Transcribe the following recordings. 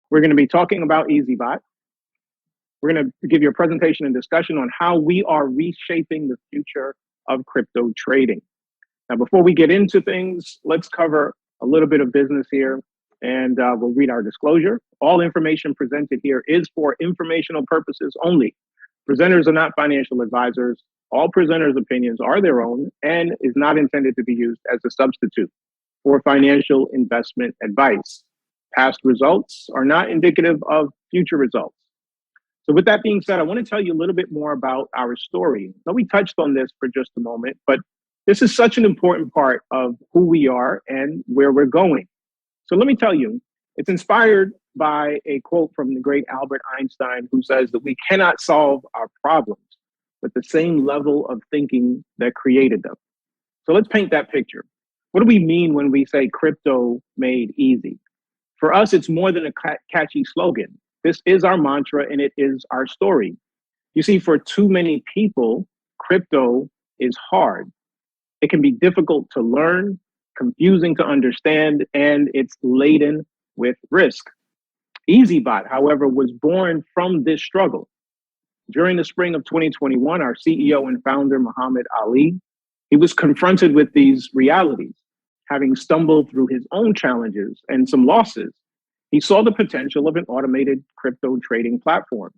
We're going to be talking about Eazybot. We're going to give you a presentation and discussion on how we are reshaping the future of crypto trading. Now, before we get into things, let's cover a little bit of business here, and we'll read our disclosure. All information presented here is for informational purposes only. Presenters are not financial advisors. All presenters' opinions are their own and is not intended to be used as a substitute for financial investment advice. Past results are not indicative of future results. So with that being said, I want to tell you a little bit more about our story. Now, we touched on this for just a moment, but this is such an important part of who we are and where we're going. So let me tell you, it's inspired by a quote from the great Albert Einstein, who says that we cannot solve our problems with the same level of thinking that created them. So let's paint that picture. What do we mean when we say crypto made easy? For us, it's more than a catchy slogan. This is our mantra and it is our story. You see, for too many people, crypto is hard. It can be difficult to learn, confusing to understand, and it's laden with risk. Eazybot, however, was born from this struggle. During the spring of 2021, our CEO and founder, Muhammad Ali, he was confronted with these realities. Having stumbled through his own challenges and some losses, he saw the potential of an automated crypto trading platform.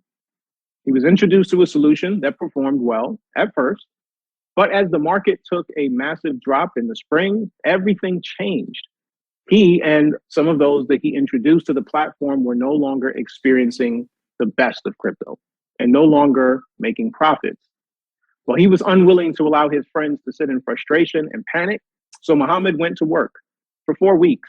He was introduced to a solution that performed well at first, but as the market took a massive drop in the spring, everything changed. He and some of those that he introduced to the platform were no longer experiencing the best of crypto and no longer making profits. Well, he was unwilling to allow his friends to sit in frustration and panic, so Muhammad went to work for 4 weeks.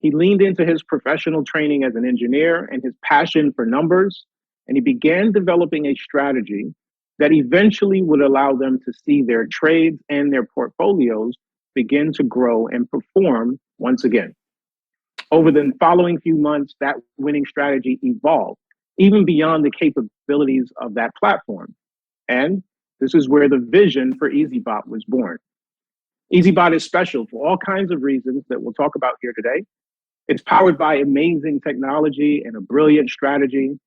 He leaned into his professional training as an engineer and his passion for numbers, and he began developing a strategy that eventually would allow them to see their trades and their portfolios begin to grow and perform once again. Over the following few months, that winning strategy evolved, even beyond the capabilities of that platform. And this is where the vision for Eazybot was born. Eazybot is special for all kinds of reasons that we'll talk about here today. It's powered by amazing technology and a brilliant strategy.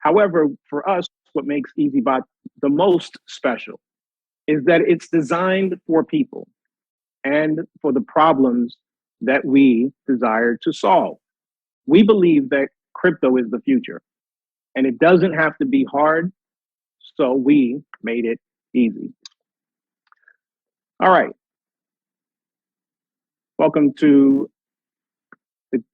However, for us, what makes Eazybot the most special is that it's designed for people and for the problems that we desire to solve. We believe that crypto is the future, and it doesn't have to be hard, so we made it easy. All right. Welcome to the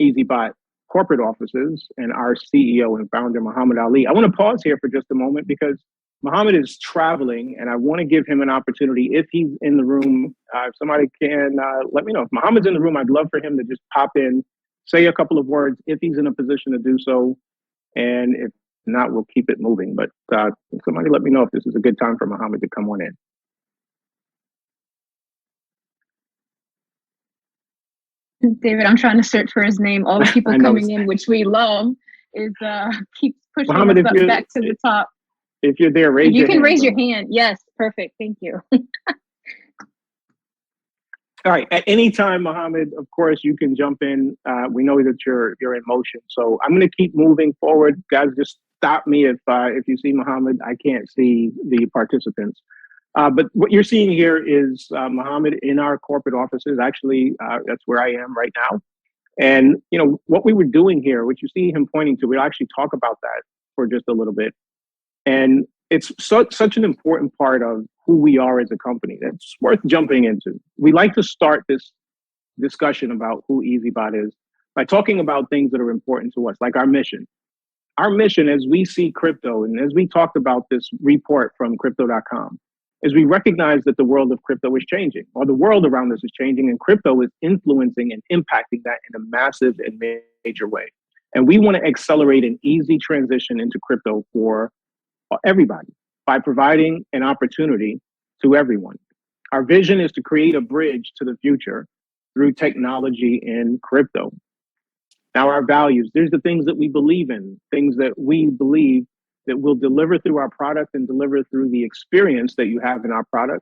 Eazybot corporate offices and our CEO and founder, Muhammad Ali. I want to pause here for just a moment because Muhammad is traveling and I want to give him an opportunity if he's in the room. If somebody can let me know. If Muhammad's in the room, I'd love for him to just pop in, say a couple of words if he's in a position to do so. And if not, we'll keep it moving. But somebody let me know if this is a good time for Muhammad to come on in. David, I'm trying to search for his name. All the people coming in, which we love, is keeps pushing Muhammad, us up back to the top. If you're there, raise your hand. You can raise your hand. Yes, perfect. Thank you. All right. At any time, Muhammad, of course, you can jump in. We know that you're in motion. So I'm going to keep moving forward. Guys, just stop me if you see Muhammad. I can't see the participants. But what you're seeing here is Muhammad in our corporate offices. Actually, that's where I am right now. And, you know, what we were doing here, what you see him pointing to, we'll actually talk about that for just a little bit. And it's such an important part of who we are as a company that's worth jumping into. We like to start this discussion about who Eazybot is by talking about things that are important to us, like our mission. Our mission, as we see crypto, and as we talked about this report from crypto.com, is we recognize that the world of crypto is changing, or the world around us is changing, and crypto is influencing and impacting that in a massive and major way. And we want to accelerate an easy transition into crypto for everybody by providing an opportunity to everyone. Our vision is to create a bridge to the future through technology in crypto. Now, our values, there's the things that we believe in, things that we believe that we'll deliver through our product and deliver through the experience that you have in our product.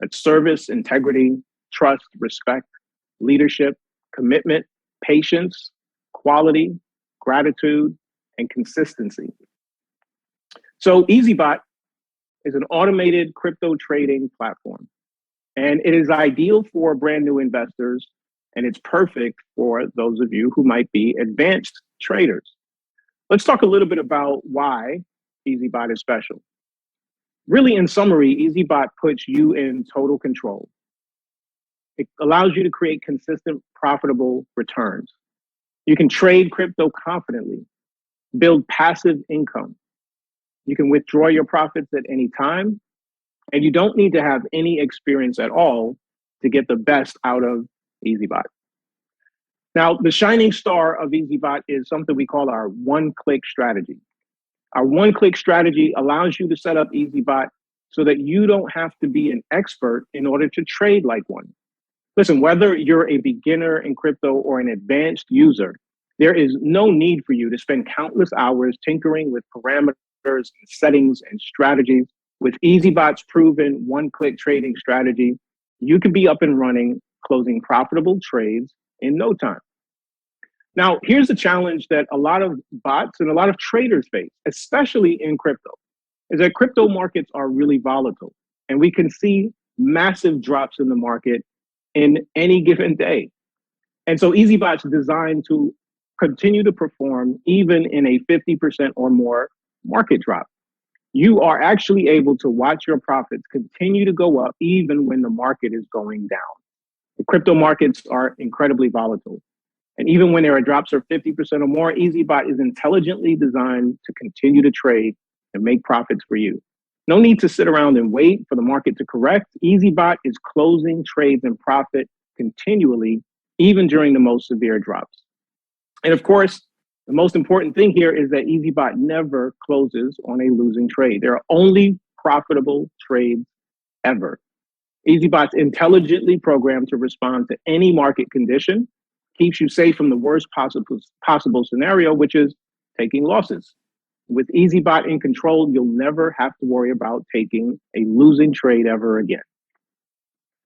That's service, integrity, trust, respect, leadership, commitment, patience, quality, gratitude, and consistency. So Eazybot is an automated crypto trading platform, and it is ideal for brand new investors, and it's perfect for those of you who might be advanced traders. Let's talk a little bit about why Eazybot is special. Really, in summary, Eazybot puts you in total control. It allows you to create consistent, profitable returns. You can trade crypto confidently, build passive income. You can withdraw your profits at any time, and you don't need to have any experience at all to get the best out of Eazybot. Now, the shining star of Eazybot is something we call our one-click strategy. Our one-click strategy allows you to set up Eazybot so that you don't have to be an expert in order to trade like one. Listen, whether you're a beginner in crypto or an advanced user, there is no need for you to spend countless hours tinkering with parameters, and settings, and strategies. With Eazybot's proven one-click trading strategy, you can be up and running, closing profitable trades in no time. Now, here's the challenge that a lot of bots and a lot of traders face, especially in crypto, is that crypto markets are really volatile, and we can see massive drops in the market in any given day. And so Eazybot's designed to continue to perform even in a 50% or more market drop. You are actually able to watch your profits continue to go up even when the market is going down. The crypto markets are incredibly volatile. And even when there are drops of 50% or more, Eazybot is intelligently designed to continue to trade and make profits for you. No need to sit around and wait for the market to correct. Eazybot is closing trades and profit continually, even during the most severe drops. And of course, the most important thing here is that Eazybot never closes on a losing trade. There are only profitable trades ever. Eazybot's intelligently programmed to respond to any market condition, keeps you safe from the worst possible scenario, which is taking losses. With Eazybot in control, you'll never have to worry about taking a losing trade ever again.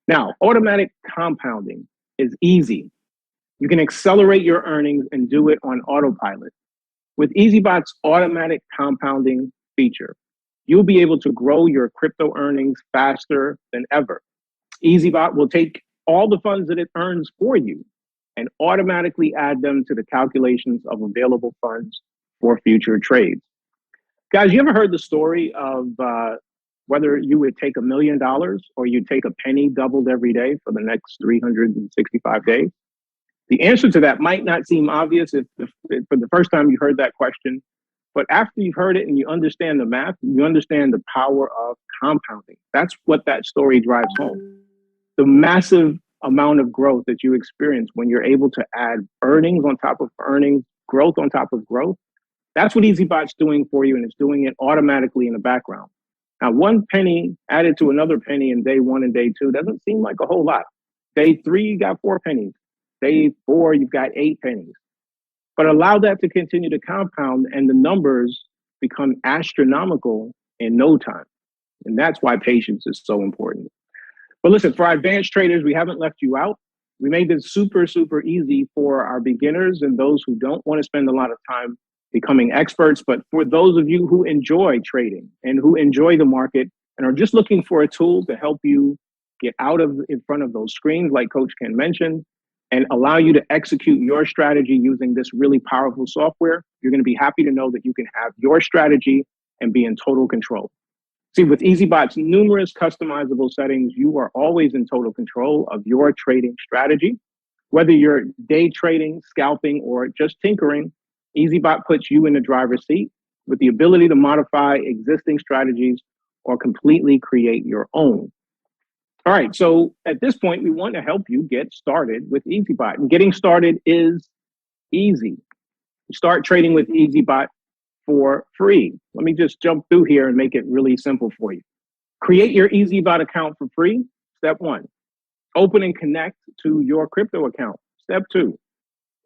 Now, automatic compounding is easy. You can accelerate your earnings and do it on autopilot. With Eazybot's automatic compounding feature, you'll be able to grow your crypto earnings faster than ever. Eazybot will take all the funds that it earns for you and automatically add them to the calculations of available funds for future trades. Guys, you ever heard the story of whether you would take $1 million or you'd take a penny doubled every day for the next 365 days? The answer to that might not seem obvious if for the first time you heard that question, but after you've heard it and you understand the math, you understand the power of compounding. That's what that story drives home. The massive amount of growth that you experience when you're able to add earnings on top of earnings, growth on top of growth. That's what Eazybot's doing for you, and it's doing it automatically in the background. Now, one penny added to another penny in day 1 and day 2 doesn't seem like a whole lot. Day 3, you got 4 pennies. Day 4, you've got 8 pennies. But allow that to continue to compound, and the numbers become astronomical in no time. And that's why patience is so important. But listen, for our advanced traders, we haven't left you out. We made this super, super easy for our beginners and those who don't want to spend a lot of time becoming experts. But for those of you who enjoy trading and who enjoy the market and are just looking for a tool to help you get out of in front of those screens, like Coach Ken mentioned, and allow you to execute your strategy using this really powerful software, you're going to be happy to know that you can have your strategy and be in total control. See, with Eazybot's numerous customizable settings, you are always in total control of your trading strategy. Whether you're day trading, scalping, or just tinkering, Eazybot puts you in the driver's seat with the ability to modify existing strategies or completely create your own. All right, so at this point, we want to help you get started with Eazybot. And getting started is easy. Start trading with Eazybot for free. Let me just jump through here and make it really simple for you. Create your Eazybot account for free. Step 1. Open and connect to your crypto account. Step 2.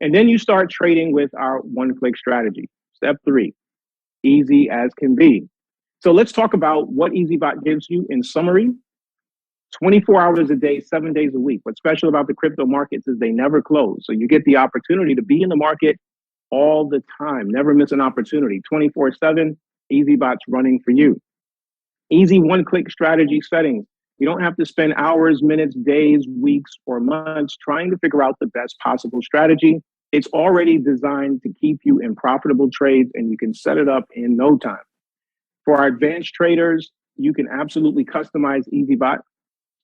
And then you start trading with our one-click strategy. Step 3. Easy as can be. So let's talk about what Eazybot gives you in summary. 24 hours a day, 7 days a week. What's special about the crypto markets is they never close. So you get the opportunity to be in the market all the time. Never miss an opportunity. 24/7, Eazybot's running for you. Easy one-click strategy settings. You don't have to spend hours, minutes, days, weeks, or months trying to figure out the best possible strategy. It's already designed to keep you in profitable trades, and you can set it up in no time. For our advanced traders, you can absolutely customize Eazybot.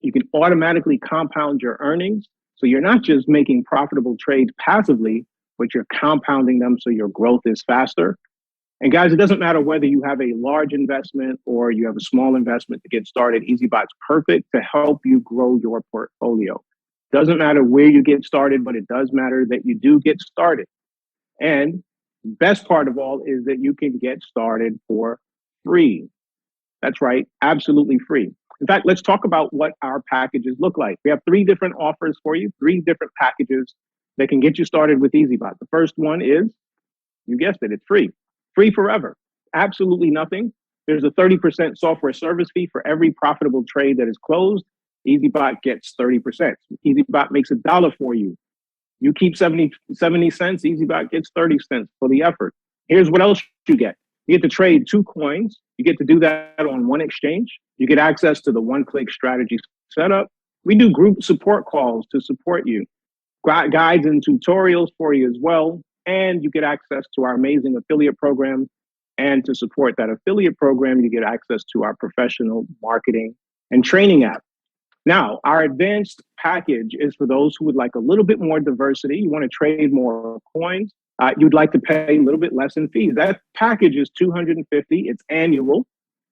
You can automatically compound your earnings. So you're not just making profitable trades passively, but you're compounding them so your growth is faster. And guys, it doesn't matter whether you have a large investment or you have a small investment to get started. Eazybot's perfect to help you grow your portfolio. Doesn't matter where you get started, but it does matter that you do get started. And best part of all is that you can get started for free. That's right, absolutely free. In fact, let's talk about what our packages look like. We have 3 different offers for you, 3 different packages that can get you started with Eazybot. The first one is, you guessed it, it's free. Free forever. Absolutely nothing. There's a 30% software service fee for every profitable trade that is closed. Eazybot gets 30%. Eazybot makes $1 for you. You keep 70 cents, Eazybot gets 30 cents for the effort. Here's what else you get. You get to trade 2 coins. You get to do that on one exchange. You get access to the one-click strategy setup. We do group support calls to support you, guides and tutorials for you as well. And you get access to our amazing affiliate program. And to support that affiliate program, you get access to our professional marketing and training app. Now, our advanced package is for those who would like a little bit more diversity. You want to trade more coins. You'd like to pay a little bit less in fees. That package is $250. It's annual.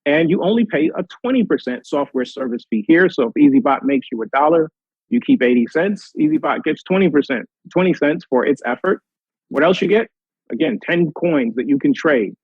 And you only pay a 20% software service fee here. So if Eazybot makes you $1, you keep 80 cents. Eazybot gets 20 cents for its effort. What else you get? Again, 10 coins that you can trade.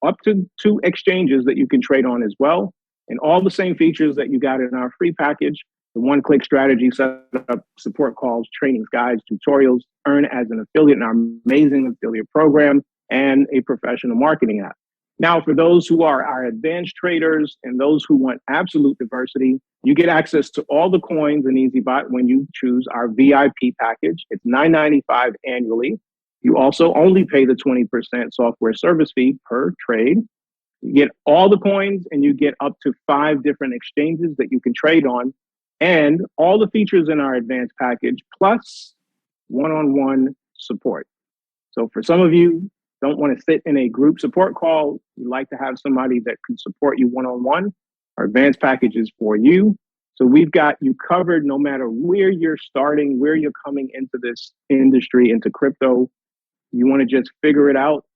Up to 2 exchanges that you can trade on as well. And all the same features that you got in our free package. The one-click strategy setup, support calls, trainings, guides, tutorials, earn as an affiliate in our amazing affiliate program, and a professional marketing app. Now, for those who are our advanced traders and those who want absolute diversity, you get access to all the coins in Eazybot when you choose our VIP package. It's $9.95 annually. You also only pay the 20% software service fee per trade. You get all the coins and you get up to 5 different exchanges that you can trade on, and all the features in our advanced package, plus one-on-one support. So for some of you, don't want to sit in a group support call, you like to have somebody that can support you one-on-one, our advanced package is for you. So we've got you covered no matter where you're starting, where you're coming into this industry, into crypto. You want to just figure it out,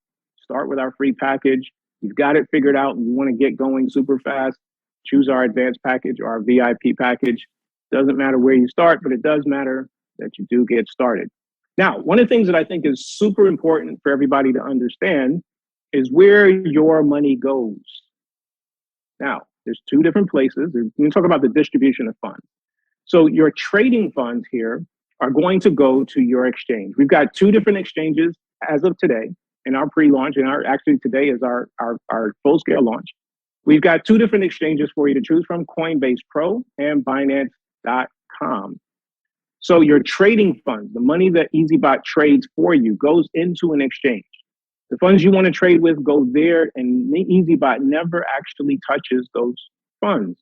start with our free package. You've got it figured out and you want to get going super fast, choose our advanced package or our VIP package. Doesn't matter where you start, but it does matter that you do get started. Now, one of the things that I think is super important for everybody to understand is where your money goes. Now, there's 2 different places. We're going to talk about the distribution of funds. So your trading funds here are going to go to your exchange. We've got 2 different exchanges as of today in our pre-launch, and actually today is our full-scale launch. We've got 2 different exchanges for you to choose from, Coinbase Pro and Binance.com. So your trading funds, the money that Eazybot trades for you, goes into an exchange. The funds you want to trade with go there, and Eazybot never actually touches those funds.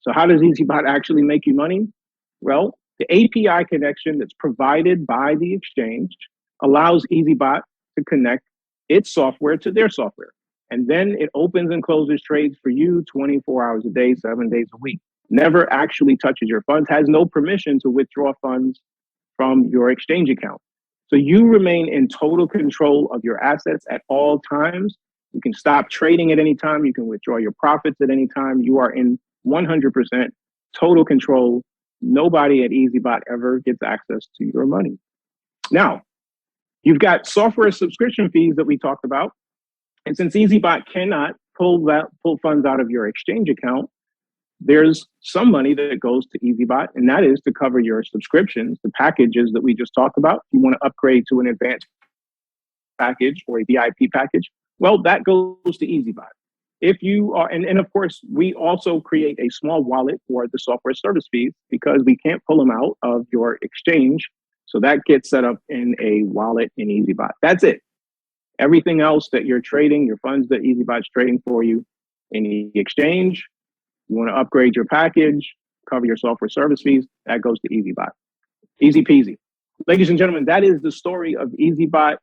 So how does Eazybot actually make you money? Well, the API connection that's provided by the exchange allows Eazybot to connect its software to their software. And then it opens and closes trades for you 24 hours a day, 7 days a week. Never actually touches your funds, has no permission to withdraw funds from your exchange account. So you remain in total control of your assets at all times. You can stop trading at any time. You can withdraw your profits at any time. You are in 100% total control. Nobody at Eazybot ever gets access to your money. Now, you've got software subscription fees that we talked about. And since Eazybot cannot pull funds out of your exchange account, there's some money that goes to Eazybot, and that is to cover your subscriptions, the packages that we just talked about. If you want to upgrade to an advanced package or a VIP package, well, that goes to Eazybot. If you are, and of course, we also create a small wallet for the software service fees because we can't pull them out of your exchange. So that gets set up in a wallet in Eazybot. That's it. Everything else that you're trading, your funds that Eazybot's trading for you in the exchange, you want to upgrade your package, cover your software service fees, that goes to Eazybot. Easy peasy. Ladies and gentlemen, that is the story of Eazybot.